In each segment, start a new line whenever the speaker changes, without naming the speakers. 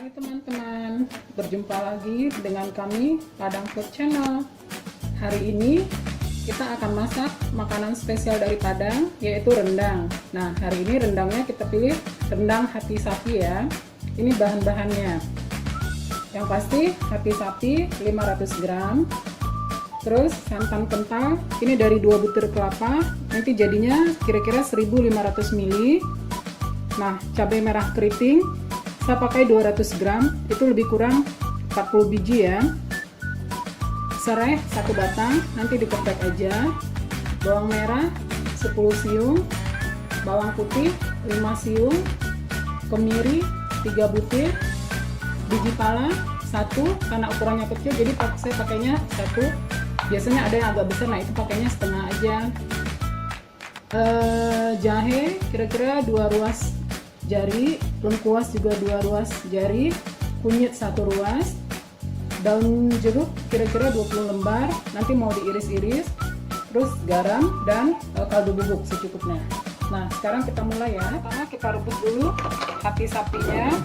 Hai teman-teman, berjumpa lagi dengan kami Padang Food Channel. Hari ini kita akan masak makanan spesial dari Padang, yaitu rendang. Nah, hari ini rendangnya kita pilih rendang hati sapi ya. Ini bahan-bahannya. Yang pasti hati sapi 500 gram. Terus santan kental, ini dari 2 butir kelapa, nanti jadinya kira-kira 1500 ml. Nah, cabai merah keriting saya pakai 200 gram, itu lebih kurang 40 biji ya. Serai 1 batang, nanti diketek aja. Bawang merah 10 siung, bawang putih 5 siung, kemiri 3 butir, biji pala 1, karena ukurannya kecil jadi saya pakainya 1. Biasanya ada yang agak besar, nah itu pakainya setengah aja. Jahe kira-kira 2 ruas jari, lengkuas juga 2 ruas jari, kunyit 1 ruas, daun jeruk kira-kira 20 lembar, nanti mau diiris-iris, terus garam dan kaldu bubuk secukupnya. Nah, sekarang kita mulai ya. Pertama kita rebus dulu hati sapinya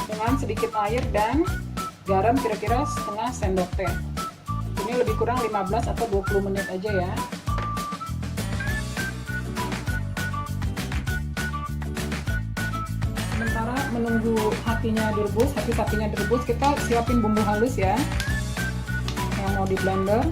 dengan sedikit air dan garam kira-kira setengah sendok teh. Ini lebih kurang 15 atau 20 menit aja ya. Sementara menunggu hati sapinya direbus, kita siapin bumbu halus ya yang mau di blender.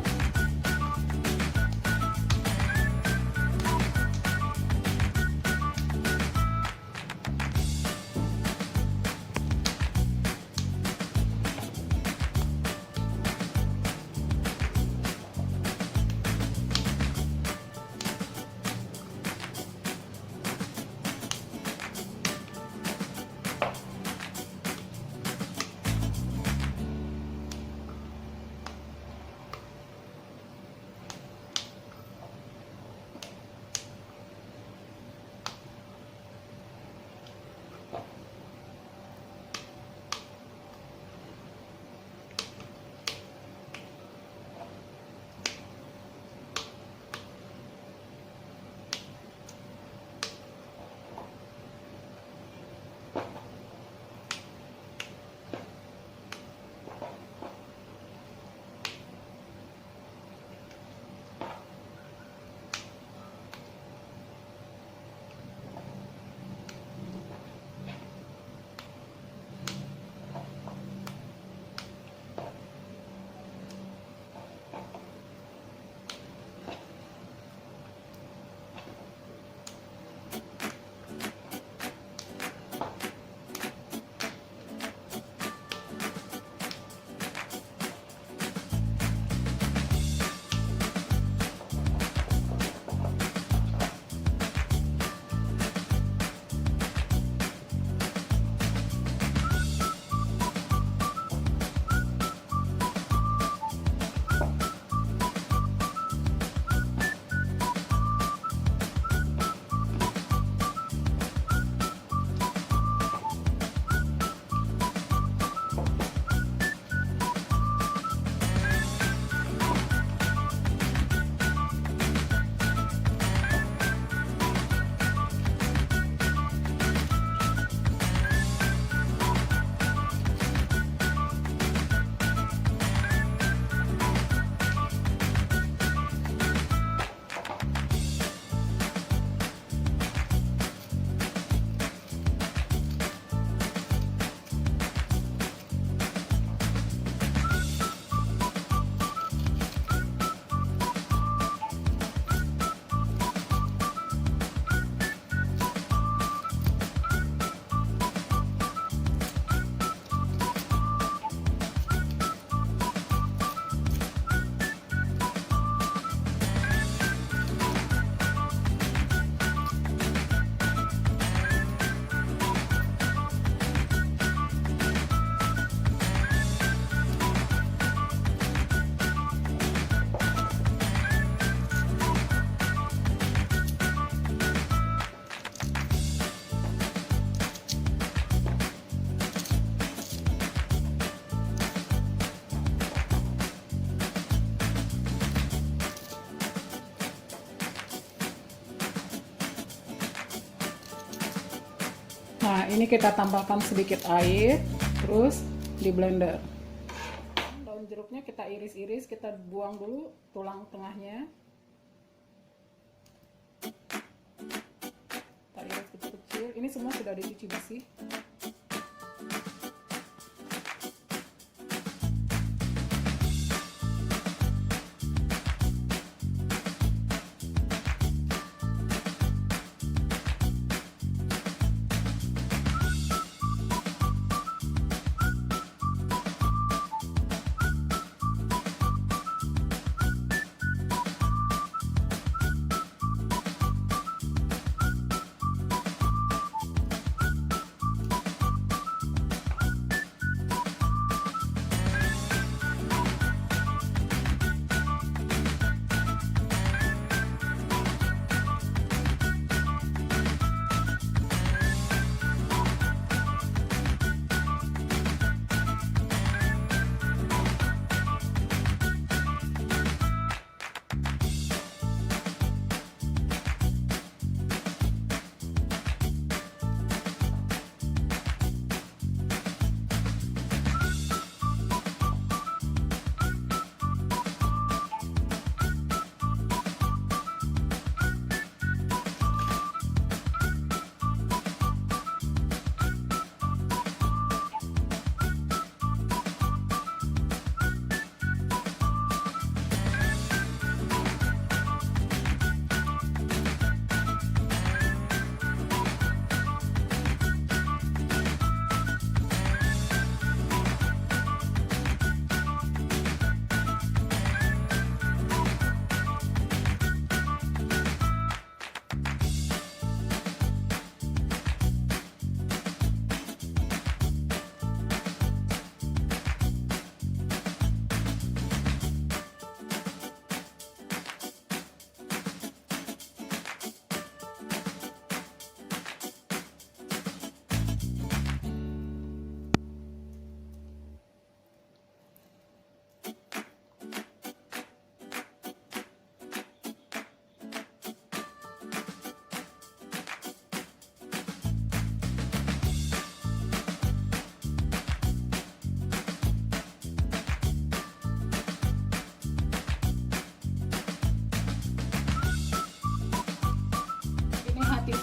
Nah, ini kita tambahkan sedikit air. terus di blender. Daun jeruknya kita iris-iris, kita buang dulu tulang tengahnya, kita iris kecil-kecil. Ini semua sudah dicuci bersih.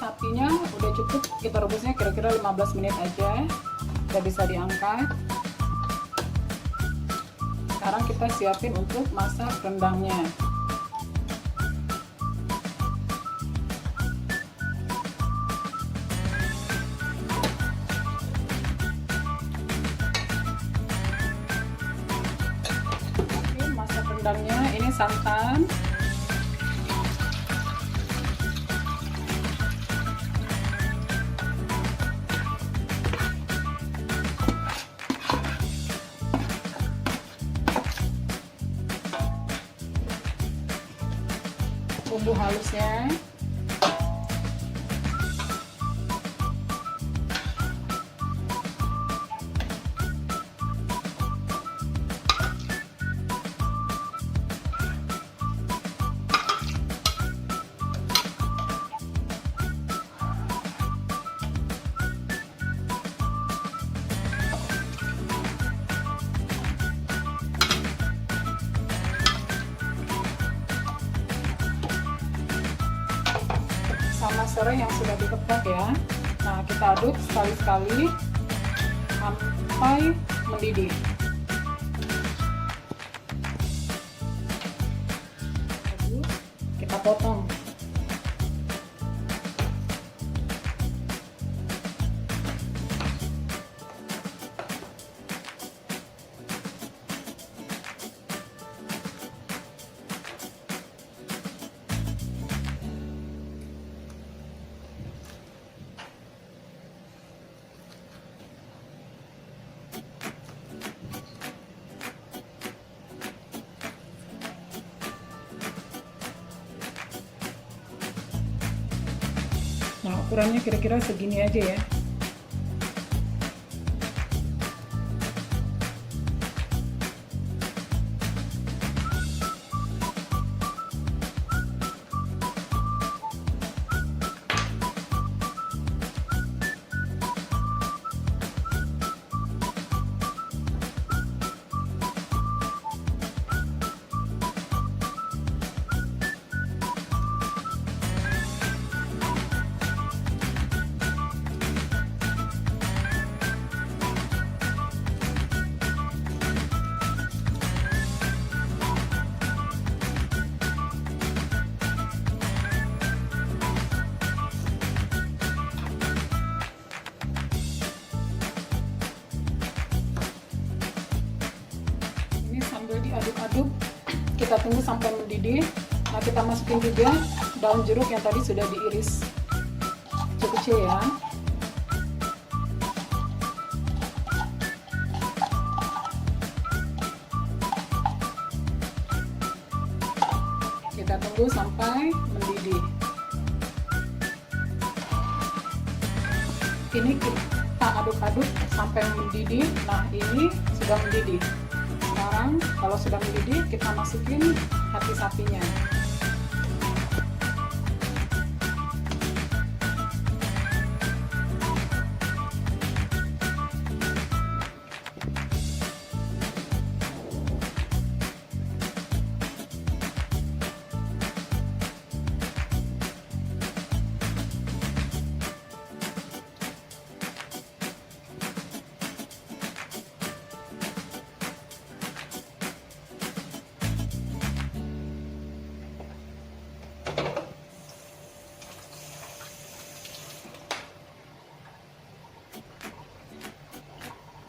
Sapinya udah cukup, kita rebusnya kira-kira 15 menit aja, udah bisa diangkat. Sekarang kita siapin untuk masak rendangnya. Oke, masak rendangnya ini santan, bumbu halusnya, sama serai yang sudah dikeprek ya. Nah, kita aduk sekali-sekali sampai mendidih. Lalu kita potong. Nah, ukurannya kira-kira segini aja ya. kita tunggu sampai mendidih. Nah, kita masukin juga daun jeruk yang tadi sudah diiris kecil-kecil ya. Kita tunggu sampai mendidih. Ini kita aduk-aduk sampai mendidih. Nah, ini sudah mendidih. Sekarang kalau sudah mendidih, kita masukin hati sapinya.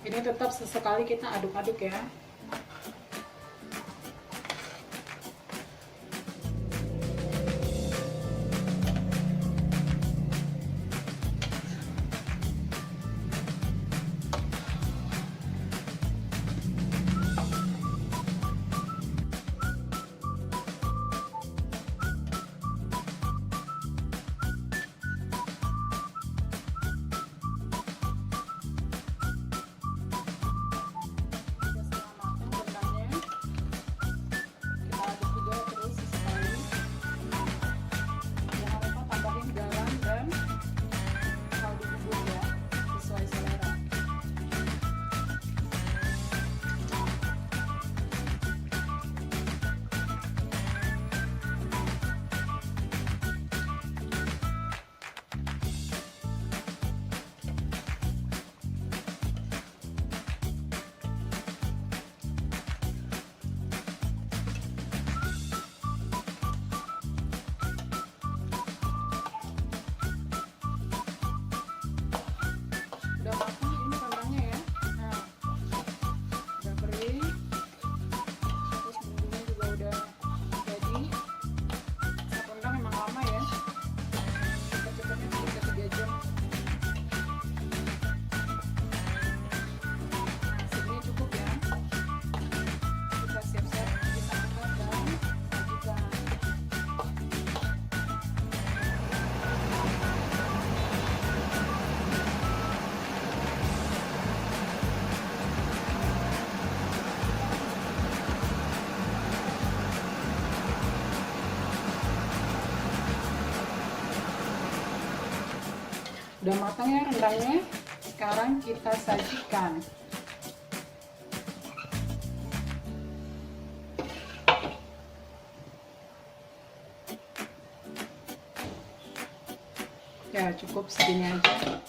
Ini tetap sesekali kita aduk-aduk ya. Udah matang ini rendangnya ya. Nah, udah kering, terus bumbunya juga udah jadi. Masak rendang emang lama ya, cepet-cepetnya bisa 3 jam. Nah, segini cukup ya. Kita siap-siap bisa angkat dan sajikan. Udah matang ya rendangnya. Sekarang kita sajikan. Ya, cukup segini aja.